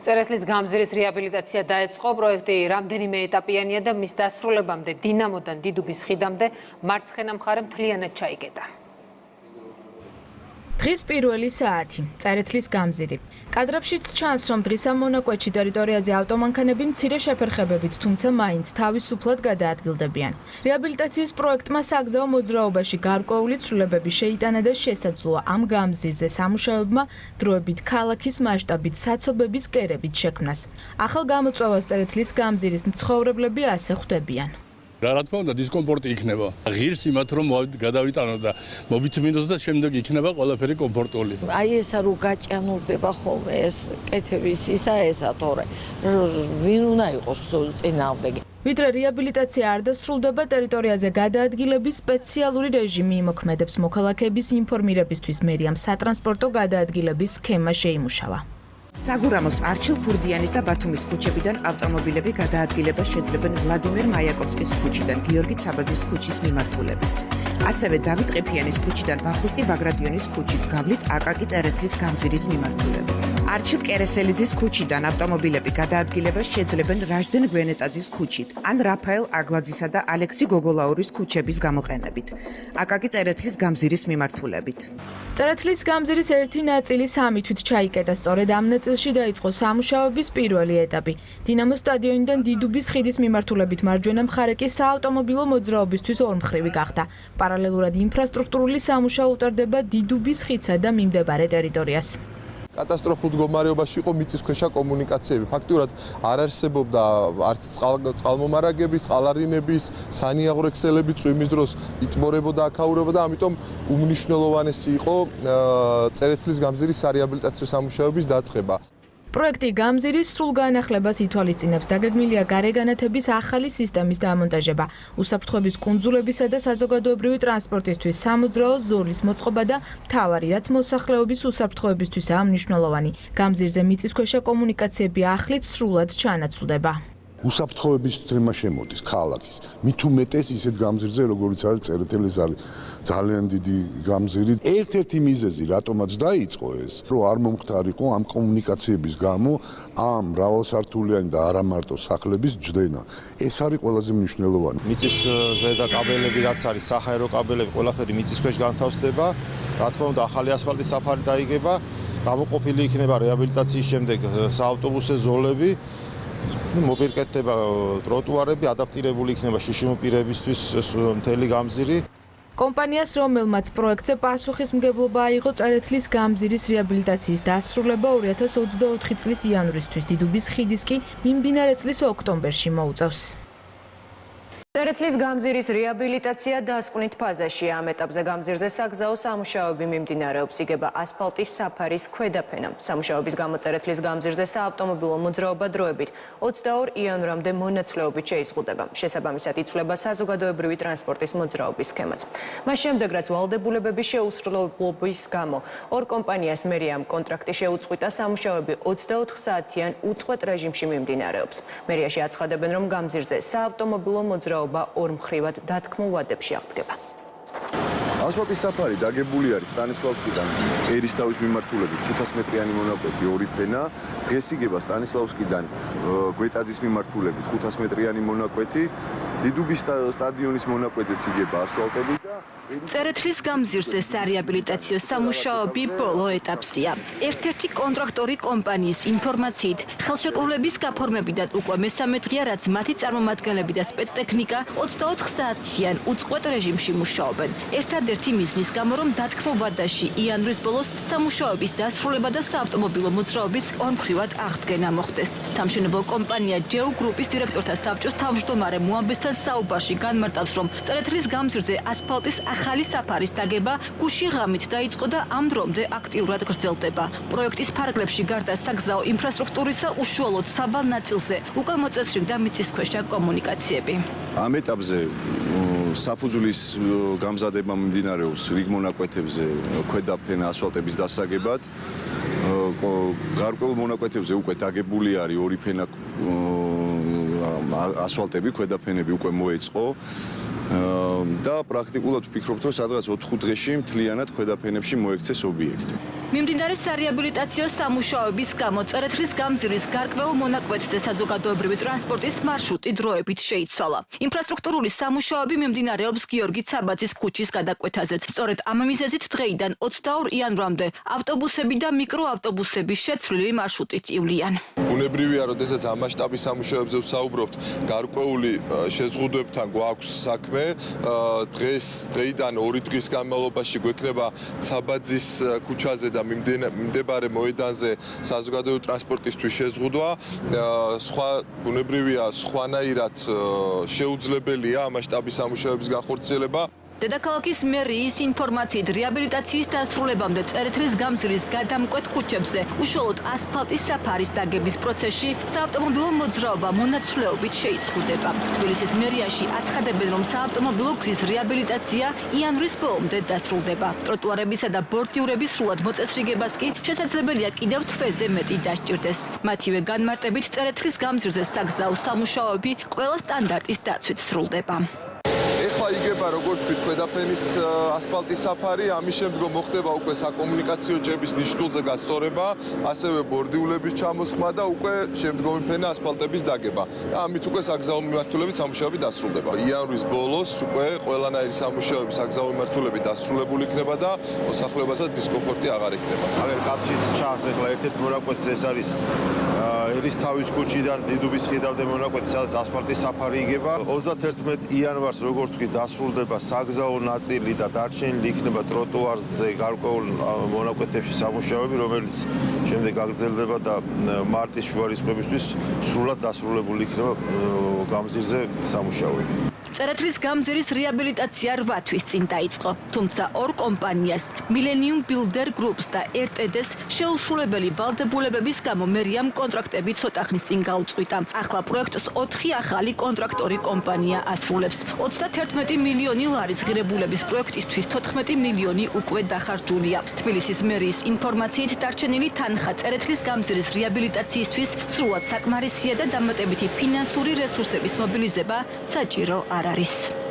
წერეთლის გამზირის რეაბილიტაცია დაეწყო. პროექტი რამდენიმე ეტაპიანია და მის დასრულებამდე დინამოდან დიდუბის ხიდამდე მარცხენა მხარე მთლიანად ჩაიკეტა. დღის პირველი საათი, წერეთლის გამზირი. კადრებშიც ჩანს, რომ დღის ამ მონაკვეთში ტერიტორიაზე ავტომანქანები მცირე შეფერხებებით, თუმცა მაინც თავისუფლად გადაადგილდებიან. რეაბილიტაციის პროექტმა საგზაო მოძრაობაში გარკვეული ცვლილებები შეიტანა და შესაძლოა ამ გამზირზე სამუშაოებმა დროებით ქალაქის მასშტაბით საცობების კერებით შექმნას. ახალ გამოწვევას წერეთლის გამზირის მცხოვრებლები ასე ხვდებიან. რა თქმა უნდა დისკომფორტი იქნება. ღირს იმათ რომ გადავიტანო და მოვითმინოს და შემდეგ იქნება ყველაფერი კომფორტული. აი ესა რო გაჭიანურდება ხოლმე ეს კეთების ისა ესა თორე ვინ უნდა იყოს წინააღმდეგი. ვიდრე რეაბილიტაცია არ დასრულდება, ტერიტორიაზე გადაადგილების სპეციალური რეჟიმი იმოქმედებს მოქალაქეების ინფორმირებისთვის მერიამ სატრანსპორტო გადაადგილების სქემა შეიმუშავა. საგურამოს არჩილ ქურდიანის და ბათუმის ქუჩებიდან ავტომობილები გადაადგილებას შეძლებენ ვლადიმერ მაიაკოვსკის ქუჩიდან გიორგი ცაბაძის ქუჩის მიმართულებით. ასევე დავით ყიფიანის ქუჩიდან ვახუშტი ბაგრატიონის ქუჩის გავლით აკაკი წერეთლის გამზირის მიმართულებით. არჩილ კერესელიძის ქუჩიდან ავტომობილები გადაადგილებას შეძლებენ რაჟდენ გვენეტაძის ქუჩით ან რაფაელ აგლაძისა და ალექსი გოგოლაურის ქუჩების გამოყენებით. აკაკი წერეთლის გამზირის მიმართულებით. წერეთლის გამზირის ერთი ნაწილი 3 თვით ჩაიკეტა, სწორედ ამ ნაწილში დაიწყო სამუშაოების პირველი ეტაპი. დინამო სტადიონიდან დიდუბის ხიდის მიმართულებით მარჯვენა მხარე კი საავტომობილო მოძრაობისთვის ორმხრივი გახდა. პარალელურად ინფრასტრუქტურული სამუშაო utardeba დიდუბის ხიდსა და მიმდებარე ტერიტორიას. კატასტროფულ მდგომარეობაში იყო მიწისქვეშა კომუნიკაციები. ფაქტურად არ არსებობდა არც წყალმომარაგების, წყალარინების, სანიაღრო ქსელები წვიმის დროს იტბორებოდა, აქაურებოდა, ამიტომ უმნიშვნელოვანესი იყო წერეთლის გამზირის სარეაბილიტაციო სამუშაოების დაწყება. პროექტი გამზირის სრულ განახლებას ითვალისწინებს. დაგეგმილია გარეგანათების ახალი სისტემის დამონტაჟება, უსაფრთხოების კუნძულებისა და საზოგადოებრივი ტრანსპორტისთვის სამოძრაო ზოლის მოწყობა და მთავარი, რაც მოსახლეობის უსაფრთხოებისთვისაა მნიშვნელოვანი. გამზირზე მიწისქვეშა კომუნიკაციები ახლით სრულად ჩანაცვლდება. უსაფრთხოების თემა შემოდის ქალაქის. მით უმეტეს ისეთ გამზირზე, როგორც არის წერეთლის არის ძალიან დიდი გამზირი. ერთ-ერთი მიზეზი, რატომაც დაიწყო ეს, რომ არ მომხდარიყო ამ კომუნიკაციების გამო ამ მრავალსართულიანი და არა მარტო სახლების ჯდენა. ეს არის ყველაზე მნიშვნელოვანი. მიწის ზედა კაბელები, რაც არის საჰაერო კაბელები, ყველაფერი მიწის ქვეშ განთავსდება. რა თქმა უნდა, ახალი ასფალტის საფარი დაიგება, გამოყოფილი იქნება რეაბილიტაციის შემდეგ საავტობუსო ზოლები. მოპირკეთდება ტროტუარები, ადაპტირებული იქნება შიშიმო პირებისთვის მთელი გამზირი. კომპანიას, რომელმაც პროექტზე პასუხისმგებლობა აიღო წერეთლის გამზირის რეაბილიტაციის დასრულება 2024 წლის იანვრისთვის, დიდუბის ხიდის კი მიმდინარე წლის ოქტომბერში მოუწევს. წერეთლის გამზირის რეაბილიტაცია დასკვნით ფაზაშია. ამ ეტაპზე გამზირზე საგზაო სამუშაოები მიმდინარეობს. იგება ასფალტის საფარის ქვედაფენა. სამუშაოების გამო წერეთლის გამზირზე საავტომობილო მოძრაობა დროებით 22 იანვრამდე მონაცვლეობით შეიზღუდება. შესაბამისად იცვლება საზოგადოებრივი ტრანსპორტის მოძრაობის სქემაც. მას შემდეგ, რაც ვალდებულებების შეუსრულებლობის გამო ორ კომპანიას მერიამ კონტრაქტი შეუწყვიტა, სამუშაოები 24 საათიან უწყვეტ რეჟიმში მიმდინარეობს. მერიაში აცხადებენ, რომ გამზირზე საავტომობილო მოძრაობა ორმხრივად დათქმულ ვადებში აღდგება. ასფალტის საფარი დაგებული არის სტანისლავსკიდან ერისთავის მიმართულებით 500 მეტრიანი მონაკვეთი ორი ფენა. დღეს იგება სტანისლავსკიდან გვეტაძის მიმართულებით 500 მეტრიანი მონაკვეთი. დიდუბის სტადიონის მონაკვეთზეც იგება ასფალტები და წერეთლის გამზირზე სარეაბილიტაციო სამუშაოები ბოლო ეტაპზეა. ერთ-ერთი კონტრაქტორი კომპანიის ინფორმაციით, ხელშეკრულების გაფორმებიდან უკვე მესამე დღეა, რაც მათი წარმომადგენლები და სპეცტექნიკა 24 საათიან უწყვეტ რეჟიმში მუშაობენ. ერთადერთი მიზნის გამო, რომ დათქმულ ვადაში იანვრის ბოლოს სამუშაოების დასრულება და საავტომობილო მოძრაობის ორმხრივად აღდგენა მოხდეს. სამშენებლო კომპანია ჯეუ გრუპის დირექტორთა საბჭოს თავმჯდომარე მოამბესთან საუბარში განმარტავს, რომ წერეთლის გამზირზე ასფალტის ახალი საფარის დაგება გუში ღამით დაიწყო და ამ დრომდე აქტიურად გრძელდება. პროექტის ფარგლებში გარდა საგზაო ინფრასტრუქტურისა უშუალოდ საბალ ნაწილზე უკვე მოწესრიგდა მიწისქვეშა კომუნიკაციები. ამ ეტაპზე საფუძვლის გამზადება მიმდინარეობს რიგ მონაკვეთებზე ქვედაფენა ასფალტების დასაგებად. გარკვეულ მონაკვეთებზე უკვე დაგებული არის ორი ფენა ასფალტები, ქვედაფენები უკვე მოეწყო. და პრაქტიკულად ვფიქრობთ, რომ სადღაც 4 დღეში მთლიანად ქვედაფენებში მოექცეს ობიექტი. მიმდინარე სარეაბილიტაციო სამუშაოების გამო წერეთლის გამზირის გარკვეულ მონაკვეთზე საზოგადოებრივი ტრანსპორტის მარშრუტი დროებით შეიცვალა. ინფრასტრუქტურული სამუშაოები მიმდინარეობს გიორგი ცაბაძის ქუჩის გადაკვეთაზეც. სწორედ ამ მიზეზით დღეიდან 22 იანვრამდე ავტობუსები და მიკროავტობუსები შეცვლილი მარშრუტით ივლიან. ბუნებრივია, როდესაც ამ მასშტაბის სამუშაოებზე ვსაუბრობთ, გარკვეული შეზღუდვებთან გვაქვს საქმე. დღეიდან 2 დღის განმავლობაში გვექნება ცაბაძის ქუჩაზე და მიმდებარე მოედანზე საზოგადოებრივი ტრანსპორტისთვის შეზღუდვა. სხვა ბუნებრივია, სხვანაირად შეუძლებელია ამ მასშტაბის სამუშაოების განხორციელება. დედაქალაქის მერიის ინფორმაციით რეაბილიტაციის დასრულებამდე წერეთლის გამზირის გადამკვეთ ქუჩებზე უშუალოდ ასფალტის საფარის დაგების პროცესში საავტომობილო მოძრაობა მონაცვლეობით შეიზღუდება. თბილისის მერიაში აცხადებენ, რომ საავტომობილო გზის რეაბილიტაცია იანვრის ბოლომდე დასრულდება. ტროტუარებისა და ბორდიურების სრულად მოწესრიგებას კი შესაძლებელია კიდევ თვეზე მეტი დასჭირდეს. მათივე განმარტებით წერეთლის გამზირზე საგზაო სამუშაოები ყველა სტანდარტის დაცვით სრულდება. ეხლა იგება, როგორც თქვით, ქვედაფენის ასფალტის საფარი, ამის შემდგომ მოხდება უკვე საკომუნიკაციო ჭების ნიშნულზე გასწორება, ასევე ბორდიულების ჩამოსხმა და უკვე შემდგომი ფენა ასფალტების დაგება. ამით უკვე საგზაო მიმართულებით სამუშაოები დასრულდება. იანვრის ბოლოს უკვე ყველანაირი სამუშაოები საგზაო მიმართულებით დასრულებული იქნება და მოსახლეობასაც დისკომფორტი აღარ იქნება. აგერ კապჩიც ჩანს ახლა ერთ-ერთ მონაკვეთზე ეს არის ერისთავის ქუჩიდან დიდუბის ხიდამდე მონაკვეთი, სადაც ასფალტის საფარი იგება. 31 იანვარს როგორც თქვი დასრულდება საგზაო ნაწილი და დარჩენილი იქნება ტროტუარზე გარკვეულ მონაკვეთებში სამუშაოები, რომელიც შემდეგ გაგრძელდება და მარტის შუა რისხვებისთვის სრულად დასრულებული იქნება გამზირზე სამუშაოები. წერეთლის გამზირის რეაბილიტაცია 8 თვის წინ დაიწყო, თუმცა ორ კომპანიას, Millennium Builder Groups და RTD-ს შეუსრულებელი ვალდებულებების გამო მერიამ კონტრაქტები ცოტა ხნის წინ გაუწყვიტა. ახლა პროექტს 4 ახალი კონტრაქტორი კომპანია ასრულებს. 31 მილიონი ლარის ღირებულების პროექტისთვის 14 მილიონი უკვე დახარჯულია. თბილისის მერიის ინფორმაციით დარჩენილი თანხა წერეთლის გამზირის რეაბილიტაციისთვის სრულად საკმარისია და დამატებითი ფინანსური რესურსების მობილიზება საჭირო არ არის.